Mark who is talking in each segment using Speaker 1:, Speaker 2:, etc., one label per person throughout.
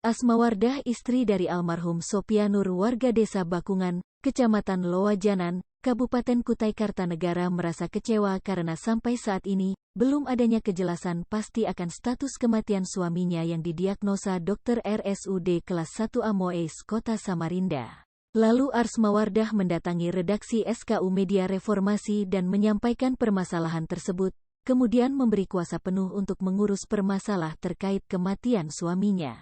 Speaker 1: Asmawardah, istri dari almarhum Sopianur, warga desa Bakungan, Kecamatan Loajanan, Kabupaten Kutai Kartanegara, merasa kecewa karena sampai saat ini belum adanya kejelasan pasti akan status kematian suaminya yang didiagnosa dokter RSUD kelas 1 Amoeis, Kota Samarinda. Lalu Asmawardah mendatangi redaksi SKU Media Reformasi dan menyampaikan permasalahan tersebut, kemudian memberi kuasa penuh untuk mengurus permasalahan terkait kematian suaminya.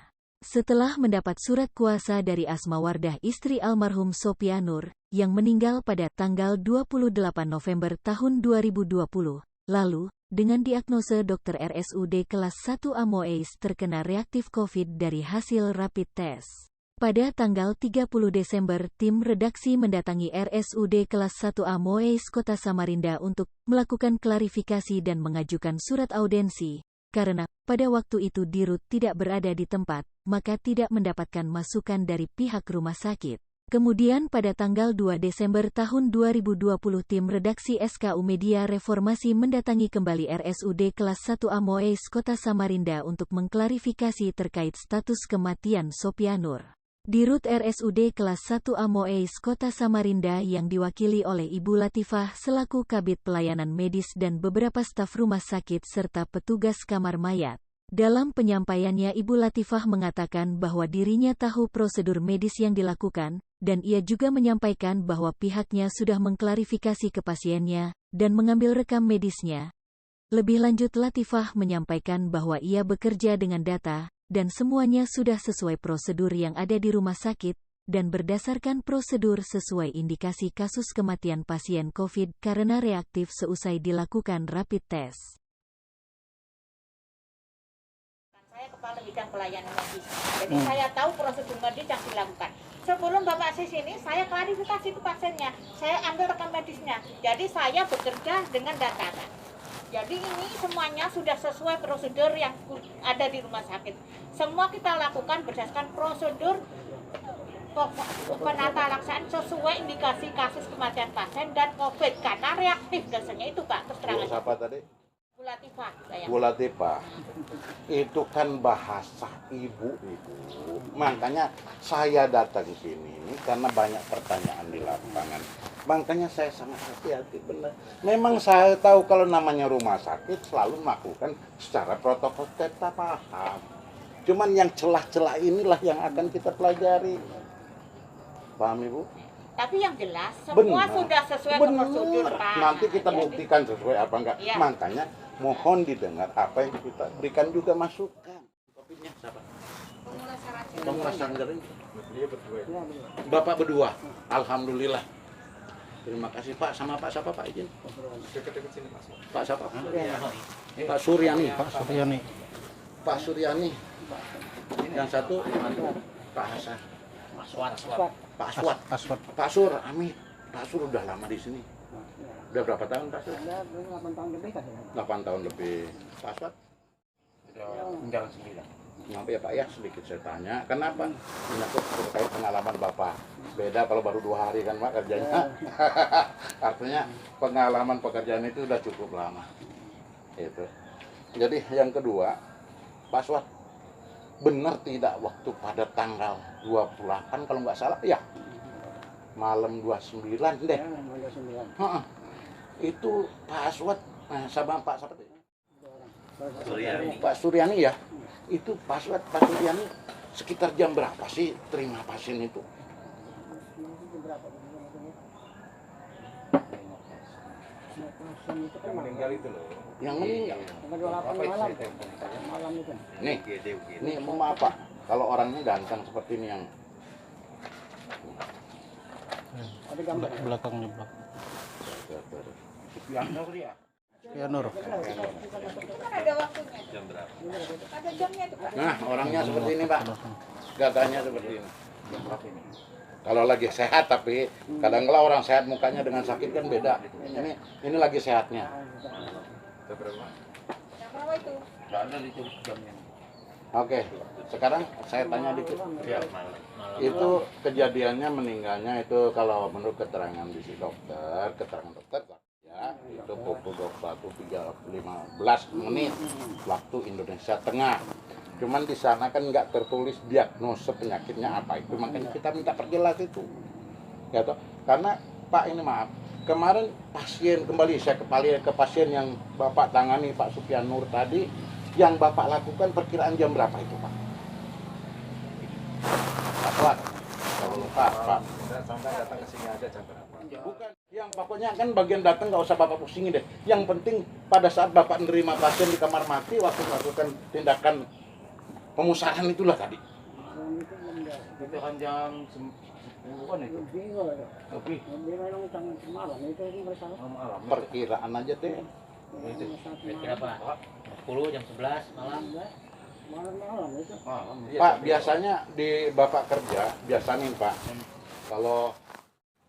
Speaker 1: Setelah mendapat surat kuasa dari Asmawardah, istri almarhum Sopianur, yang meninggal pada tanggal 28 November tahun 2020, lalu, dengan diagnosa dokter RSUD kelas 1 Amoeis terkena reaktif COVID dari hasil rapid test. Pada tanggal 30 Desember, tim redaksi mendatangi RSUD kelas 1 Amoeis Kota Samarinda untuk melakukan klarifikasi dan mengajukan surat audensi, karena pada waktu itu Dirut tidak berada di tempat, maka tidak mendapatkan masukan dari pihak rumah sakit. Kemudian pada tanggal 2 Desember tahun 2020, tim redaksi SKU Media Reformasi mendatangi kembali RSUD kelas 1 Amoeis Kota Samarinda untuk mengklarifikasi terkait status kematian Sopianur. Dirut RSUD kelas 1 Amoeis Kota Samarinda yang diwakili oleh Ibu Latifah selaku Kabid Pelayanan Medis dan beberapa staf rumah sakit serta petugas kamar mayat. Dalam penyampaiannya, Ibu Latifah mengatakan bahwa dirinya tahu prosedur medis yang dilakukan, dan ia juga menyampaikan bahwa pihaknya sudah mengklarifikasi ke pasiennya dan mengambil rekam medisnya. Lebih lanjut, Latifah menyampaikan bahwa ia bekerja dengan data, dan semuanya sudah sesuai prosedur yang ada di rumah sakit, dan berdasarkan prosedur sesuai indikasi kasus kematian pasien COVID karena reaktif seusai dilakukan rapid test.
Speaker 2: Saya Kepala Bidang Pelayanan Medis, jadi saya tahu prosedur medis yang dilakukan. Sebelum Bapak di sini, saya klarifikasi ke pasiennya, saya ambil rekam medisnya, jadi saya bekerja dengan data. Jadi ini semuanya sudah sesuai prosedur yang ada di rumah sakit. Semua kita lakukan berdasarkan prosedur penata laksanaan sesuai indikasi kasus kematian pasien dan COVID karena reaktif dasarnya itu Pak. Terus terang.
Speaker 3: Siapa tadi?
Speaker 2: Bu Latifah.
Speaker 3: Bu Latifah. Itu kan bahasa ibu itu. Makanya saya datang sini karena banyak pertanyaan di lapangan. Makanya saya sangat hati-hati benar. Memang saya tahu kalau namanya rumah sakit selalu melakukan secara protokol, kita paham. Cuman yang celah-celah inilah yang akan kita pelajari. Paham Ibu?
Speaker 2: Tapi yang jelas semua sudah sesuai prosedur Pak.
Speaker 3: Nanti kita buktikan sesuai apa enggak. Ya. Makanya mohon didengar apa yang kita berikan juga masukan. Kopinya siapa? Pengulas Sanggaring. Bapak berdua. Alhamdulillah. Terima kasih Pak, sama Pak siapa Pak izin? Pak siapa? Pak Suryani.
Speaker 4: Pak Suryani.
Speaker 3: Pak Suryani. Yang satu Pak Hasan. Pak Aswad. Pak Sur, Amin. Pak Sur udah lama di sini. Udah berapa tahun Pak Sur?
Speaker 4: 8 tahun lebih kan.
Speaker 3: 8 tahun lebih. Pak Aswad?
Speaker 4: Menjalan 9.
Speaker 3: Maaf ya Pak ya, sedikit saya tanya, kenapa? Menyangkut terkait pengalaman Bapak. Beda kalau baru 2 hari kan Pak kerjanya. Artinya pengalaman pekerjaan itu udah cukup lama. Itu. Jadi yang kedua, Pak Aswad, benar tidak waktu pada tanggal 28 kalau nggak salah ya? Malam 29 deh. Itu Pak Aswad sama Pak siapa tadi? Pak Suryani ya, itu Pak Suryani sekitar jam berapa sih terima pasien itu?
Speaker 4: Yang meninggal itu loh.
Speaker 3: Yang meninggal?
Speaker 4: Malam itu.
Speaker 3: Nih maaf Pak, kalau orangnya ganteng seperti ini yang
Speaker 4: Belakangnya belakang. Ya Nur.
Speaker 2: Itu kan ada waktunya. Jam berapa? Ada jamnya itu Pak.
Speaker 3: Nah, orangnya seperti ini Pak, gagahnya seperti ini. Kalau lagi sehat, tapi kadang-kala orang sehat mukanya dengan sakit kan beda. Ini lagi sehatnya.
Speaker 2: Yang berapa itu?
Speaker 4: Enggak ada di jamnya.
Speaker 3: Oke, sekarang saya tanya dikit. Itu kejadiannya meninggalnya itu kalau menurut keterangan di si dokter, keterangan dokter ya, itu pukul 21.15 menit waktu Indonesia Tengah. Cuman di sana kan nggak tertulis diagnosa penyakitnya apa itu, makanya kita minta perjelas itu. Ya toh? Karena Pak ini maaf, kemarin pasien kembali saya ke pasien yang Bapak tangani Pak Supian Nur tadi, yang Bapak lakukan perkiraan jam berapa itu Pak? Pak, kalau lupa Pak.
Speaker 5: Sampai datang ke sini aja jam berapa?
Speaker 3: Bukan, yang pokoknya kan bagian datang nggak usah Bapak pusingin deh. Yang penting pada saat Bapak menerima pasien di kamar mati waktu melakukan tindakan pemusarahan itulah tadi.
Speaker 4: Itu kan jam 10-an itu. Lebih. Malam.
Speaker 3: Perkiraan aja deh.
Speaker 6: Kira apa? 10 jam 11 malam.
Speaker 4: Malam. Iya,
Speaker 3: Pak,
Speaker 4: jam
Speaker 3: biasanya di Bapak kerja, biasa nih Pak, kalau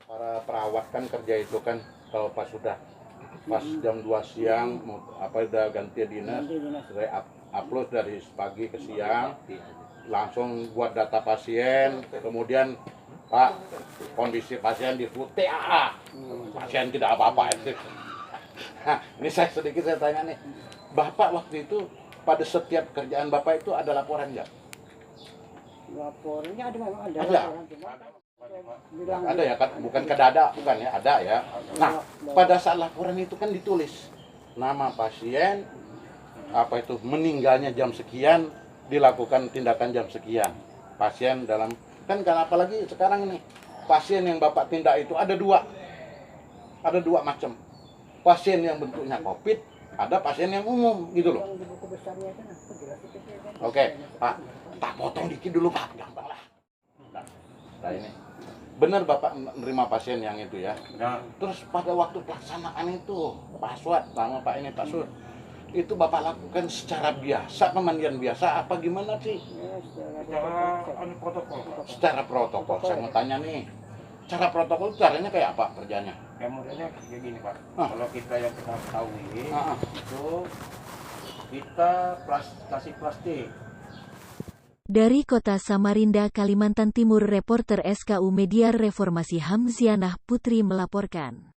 Speaker 3: para perawat kan kerja itu kan, kalau pas jam 2 siang, udah ganti dinas, saya upload dari pagi ke siang, langsung buat data pasien, kemudian Pak, kondisi pasien di TAA, pasien tidak apa-apa. Nah, ini saya tanya nih, Bapak waktu itu pada setiap kerjaan Bapak itu ada laporan nggak?
Speaker 7: Laporannya ada, memang ada.
Speaker 3: Ada. Ada ya kan, bukan ke dada, bukan ya, ada ya. Nah, pada saat laporan itu kan ditulis nama pasien, apa itu meninggalnya jam sekian, dilakukan tindakan jam sekian. Pasien dalam kan apalagi sekarang nih pasien yang Bapak tindak itu ada dua macam. Pasien yang bentuknya COVID, ada pasien yang umum gitu loh. Oke, Pak, tak potong dikit dulu Pak, gampang lah. Nah ini, benar Bapak menerima pasien yang itu ya.
Speaker 4: Nah,
Speaker 3: Terus pada waktu pelaksanaan itu, Pak Aswad, nama Pak ini Pak Sur, itu Bapak lakukan secara biasa, pemandian biasa, apa gimana sih?
Speaker 4: secara protokol.
Speaker 3: Secara protokol, saya mau tanya nih, cara protokol caranya kayak apa kerjanya?
Speaker 4: Ya modelnya kayak gini Pak.
Speaker 3: Ah.
Speaker 4: Kalau kita yang kita ketahui
Speaker 3: Ah.
Speaker 4: itu kita kasih plastik.
Speaker 1: Dari kota Samarinda, Kalimantan Timur, reporter SKU Media Reformasi Hamzianah Putri melaporkan.